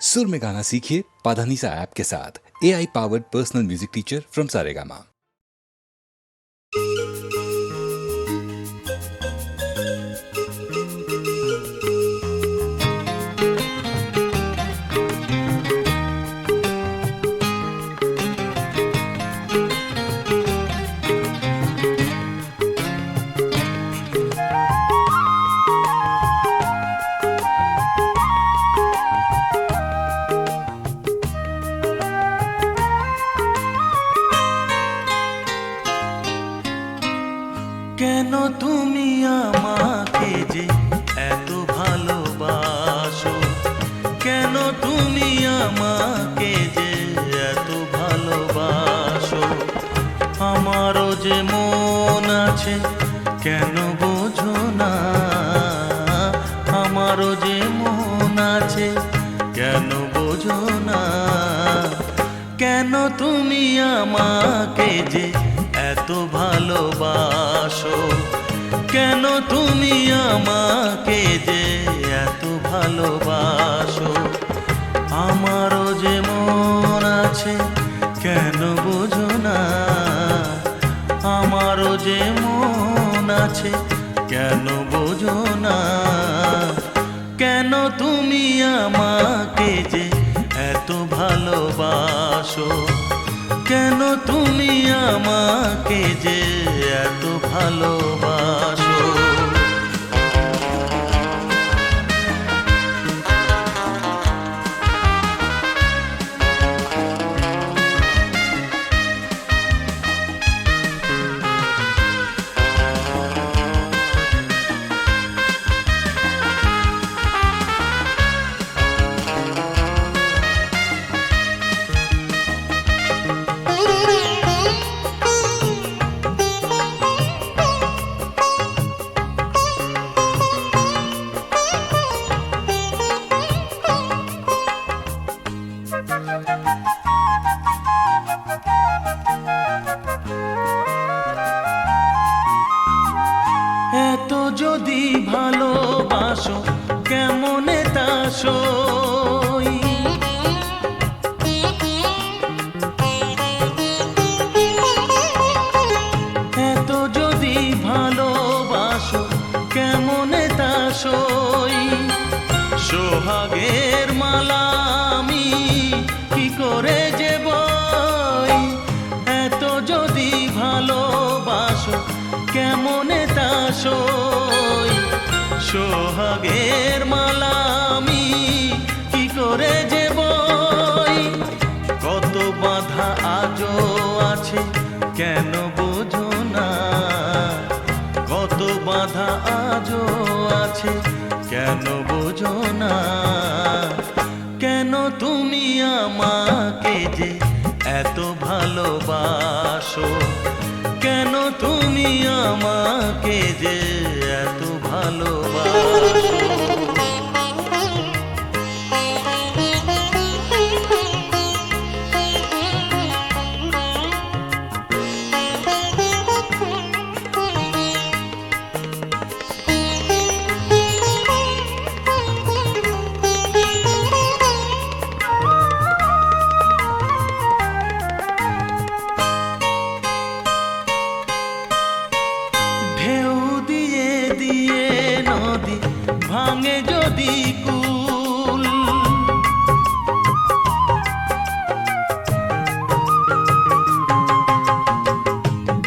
सुर में गाना सीखिए पाधानीसा ऐप के साथ। AI powered personal music teacher from Saregama. কেন তুমি আমাকে যে এত ভালোবাসো, কেন তুমি আমাকে যে এত ভালোবাসো, আমারও যে মন আছে কেন বোঝো না, আমারও যে মন আছে কেন বোঝো না, কেন তুমি আমাকে যে এত ভালোবাসো, কেন তুমি আমাকে যে এত ভালোবাসো, আমারও যে মন আছে কেন বোঝো না, আমারও যে মন আছে কেন বোঝো না, কেন তুমি আমাকে যে এত ভালোবাসো, কেন তুমি আমাকে যে এত ভালোবাসো। এত যদি ভালোবাসো কেমনে তা সই, এত যদি ভালোবাসো কেমনে তা সই, সোহাগের মালা আমি কি করে যে বই, এত যদি ভালোবাসো কেমনে তা সই, সোহাগের মালা আমি কি করে যে বই, কত বাধা আজও আছে কেন বোঝো না, কত বাধা আজও আছে কেন বোঝো না, কেন তুমি আমাকে যে এত ভালোবাসো, কেন তুমি আমাকে যে এত ভালোবাসো। ঢেউ দিয়ে দিয়ে নদী ভাঙে যদি কুল,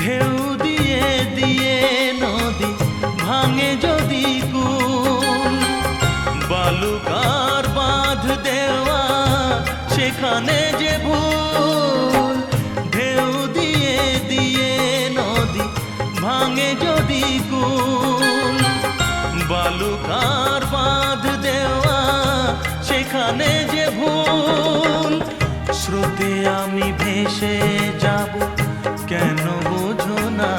ঢেউ দিয়ে দিয়ে নদী ভাঙে যদি কুল, বালুকার বাঁধ দেওয়া সেখানে যে ভুল, ঢেউ দিয়ে দিয়ে নদী ভাঙে যদি কুল, বালুকার বাঁধ দেওয়া সেখানে যে ভুল, স্রোতে আমি ভেসে যাব কেন বোঝো না,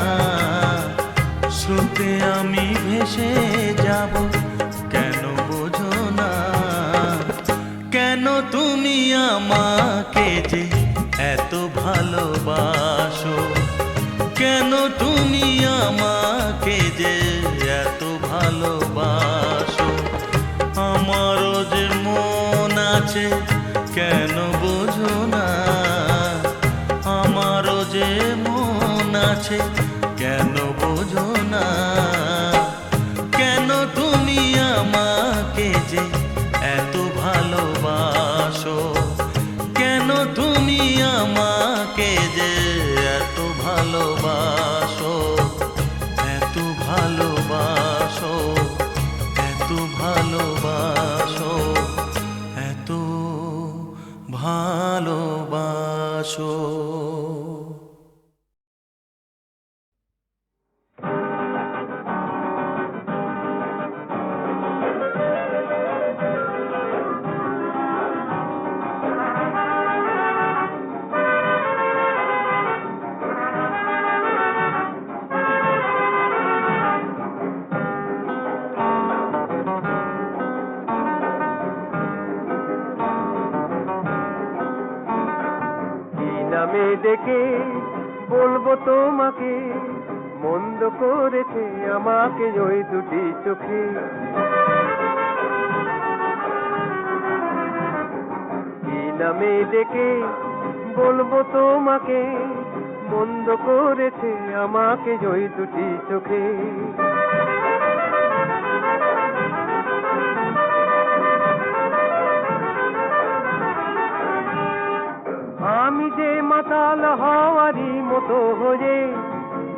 স্রোতে আমি ভেসে যাব কেন বোঝো না, কেন তুমি আমাকে যে এত ভালোবাসো, কেন তুমি আমাকে যে এত ভালোবাসো, আমারও যে মন আছে কেন বোঝো না, আমারও যে মন আছে কেন বোঝো না, কেন তুমি আমাকে যে এত ভালোবাসো, কেন তুমি আমাকে যে এত ভালোবাসো, এত ভালোবাসো, এত ভালোবাসো, এত ভালোবাসো। নামে ডেকে বলবো তোমাকে, মন্দ করেছে আমাকে ওই দুটি চোখে। কি নামে ডেকে বলবো তোমাকে, মন্দ করেছে আমাকে ওই দুটি চোখে। আমি যে মাতাল হওয়ারই মতো হয়ে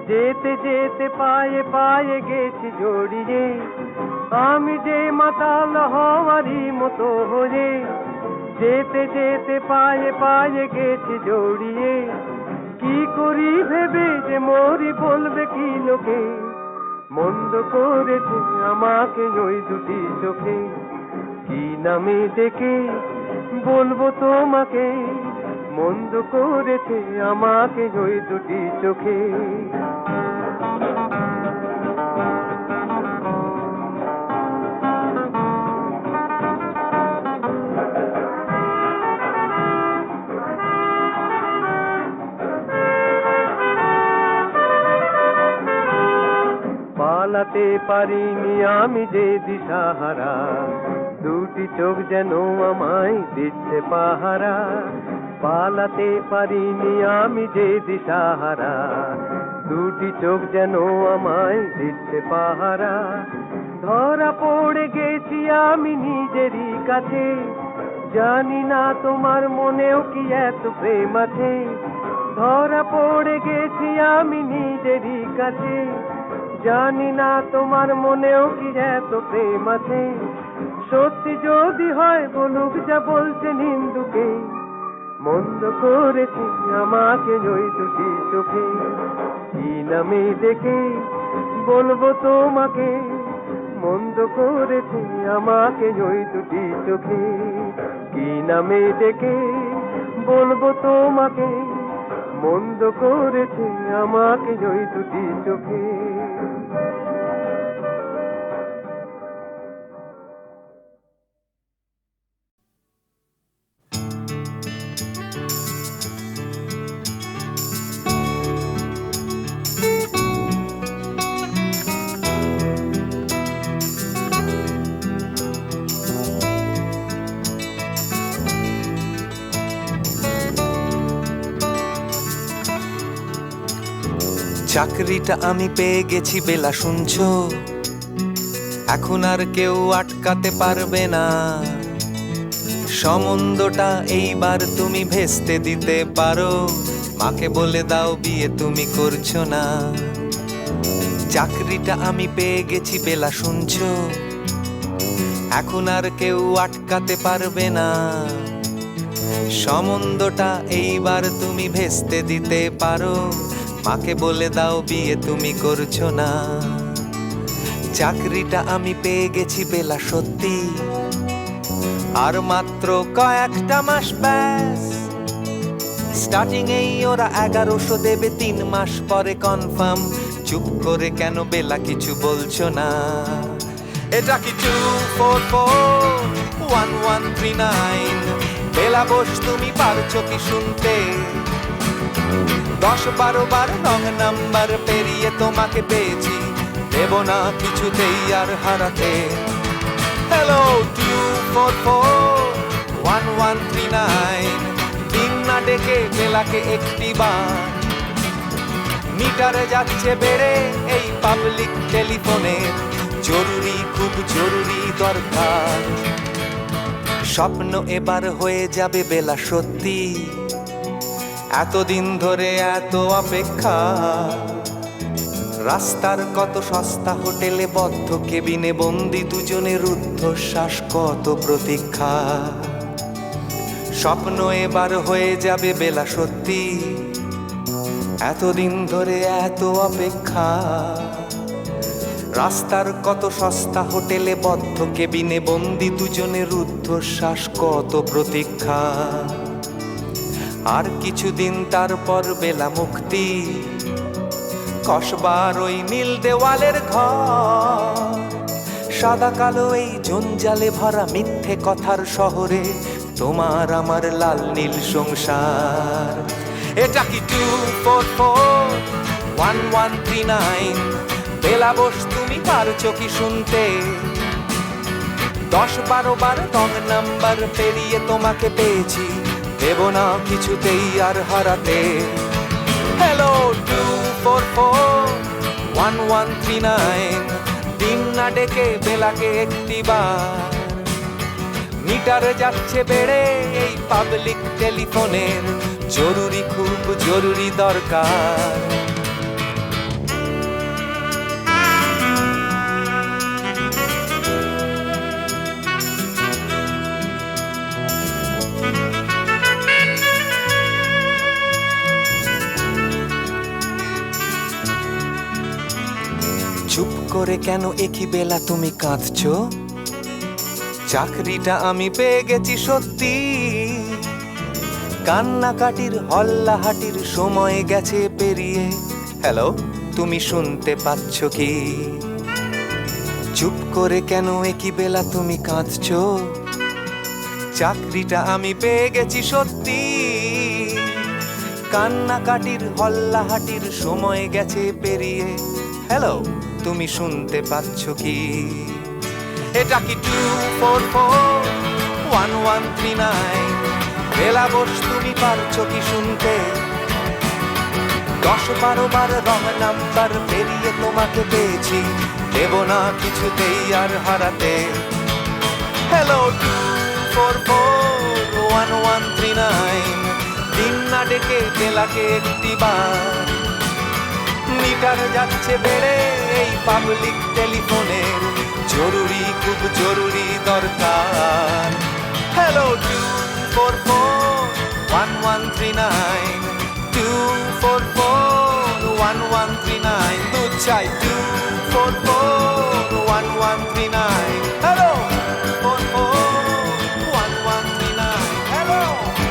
যেতে যেতে পায়ে পায়ে গেছি জড়িয়ে, আমি যে মাতাল হওয়ারই মতো হয়ে যেতে যেতে পায়ে পায়ে গেছি জড়িয়ে। কি করি ভেবে যে মরি বলবে কি লোকে, মন্দ করেছে আমাকে ওই দুটি চোখে। কি নামে ডেকে বলবো তোমাকে, মন্দ করেছে আমাকে ওই দুটি চোখে। পালাতে পারিনি আমি যে দিশাহারা, দুটি চোখ যেন আমায় দিচ্ছে পাহারা। পালাতে পারিনি আমি যে দিশাহারা, দুটি চোখ যেন আমায় দিচ্ছে পাহারা। ধরা পড়ে গেছি আমি নিজেরই কাছে, জানি না তোমার মনেও কি এত প্রেম আছে। ধরা পড়ে গেছি আমি নিজেরই কাছে, জানি না তোমার মনেও কি এত প্রেম আছে। সত্যি যদি হয় বলুক যা বলছে নিন্দুকে, মন্দ করেছি আমাকে ওই দুটি চোখে। কি নামে ডেকে বলবো তোমাকে, মন্দ করেছি আমাকে ওই দুটি চোখে। কি নামে ডেকে বলবো তোমাকে, মন্দ করেছি আমাকে ওই দুটি চোখে। চাকরিটা আমি পেয়ে গেছি বেলা শুনছো, এখন আর কেউ আটকাতে পারবে না। সম্বন্ধটা এইবার তুমি ভেস্তে দিতে পারো, মাকে বলে দাও বিয়ে তুমি করছো না। চাকরিটা আমি পেয়ে গেছি বেলা শুনছো, এখন আর কেউ আটকাতে পারবে না। সম্বন্ধটা এইবার তুমি ভেস্তে দিতে পারো, মাকে বলে দাও বিয়ে তুমি করছো না। চাকরিটা আমি পেয়ে গেছি বেলা সত্যি, আর মাত্র কয়েকটা মাস ব্যাস। স্টার্টিং এই ওরা 1100 দেবে, 3 মাস পরে কনফার্ম। চুপ করে কেন বেলা কিছু বলছো না? এটা কি 2441139? বেলা বোস তুমি পারছো কি শুনতে? 10-12 বার রং নাম্বার পেরিয়ে তোমাকে পেয়েছি, দেব না কিছুতেই আর হারাতে। হ্যালো 244 1139 দিন না ডেকে বেলাকে একটি বার মিটারে যাচ্ছে বেড়ে এই পাবলিক টেলিফোনের জরুরি খুব জরুরি দরকার স্বপ্ন এবার হয়ে যাবে বেলা সত্যি এতদিন ধরে এত অপেক্ষা রাস্তার কত সস্তা হোটেলে বদ্ধ কেবিনে বন্দি দুজনের রুদ্ধশ্বাস কত প্রতীক্ষা স্বপ্ন এবার হয়ে যাবে বেলা সত্যি এতদিন ধরে এত অপেক্ষা রাস্তার কত সস্তা হোটেলে বদ্ধ কেবিনে বন্দি দুজনের রুদ্ধশ্বাস কত প্রতীক্ষা আর কিছুদিন তারপর বেলা মুক্তি কসবার ওই নীল দেওয়ালের ঘর সাদা কালো এই জঞ্জালে ভরা মিথ্যে কথার শহরে তোমার আমার লাল নীল সংসার এটা কি 244-1139 বেলা বস তুমি পারছো কি শুনতে 10-12 বার রং নাম্বার পেরিয়ে তোমাকে পেয়েছি দেব না কিছুতেই আর হারাতে হ্যালো 244-1139 দিন না ডেকে বেলাকে একটি বার মিটারে যাচ্ছে বেড়ে এই পাবলিক টেলিফোনের জরুরি খুব জরুরি দরকার চুপ করে কেন একই বেলা তুমি কাঁদছো চাকরিটা আমি পেয়ে গেছি সত্যি কান্নাকাটির হল্লাহাটির সময় গেছে পেরিয়ে হ্যালো তুমি শুনতে পাচ্ছ কি চুপ করে কেন একই বেলা তুমি কাঁদছো চাকরিটা আমি পেয়ে গেছি সত্যি কান্নাকাটির হল্লাহাটির সময় গেছে পেরিয়ে হ্যালো তুমি শুনতে পাচ্ছ কি এটা কি 244-1139 বেলা বস তুমি পারছো কি শুনতে 10-12 বার রং নাম্বার পেরিয়ে তোমাকে পেয়েছি দেব না কিছুতেই আর হারাতে হ্যালো 244-1139 দিন না ডেকে বেলাকে একটি বার মিটার যাচ্ছে বেড়ে এই পাবলিক টেলিফোনের জরুরি খুব জরুরি দরকার হ্যালো 244-1139 244-1139 দুধ চাই 244-1139 হ্যালো 244-1139 হ্যালো 244-1139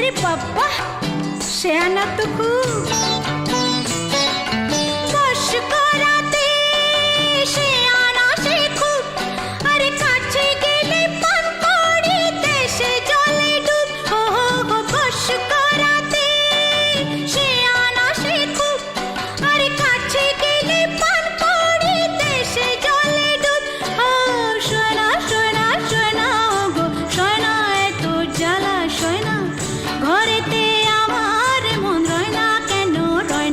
আরে বাবা সে আনা তো খুব বশ করাতে সে আনা সে খুব আরে কাছে গেলে পান করিতে সে জলে ডুব হো হো হো বশ করাতে সে আনা সে খুব আরে কাছে গেলে পান করিতে সে জলে ডুব ও সোনা সোনা সোনা গো সোনা এত জ্বালা সোনা ঘরেতে আমার মন রয় না কেন রয়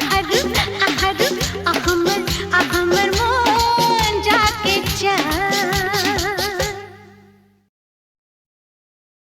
আহার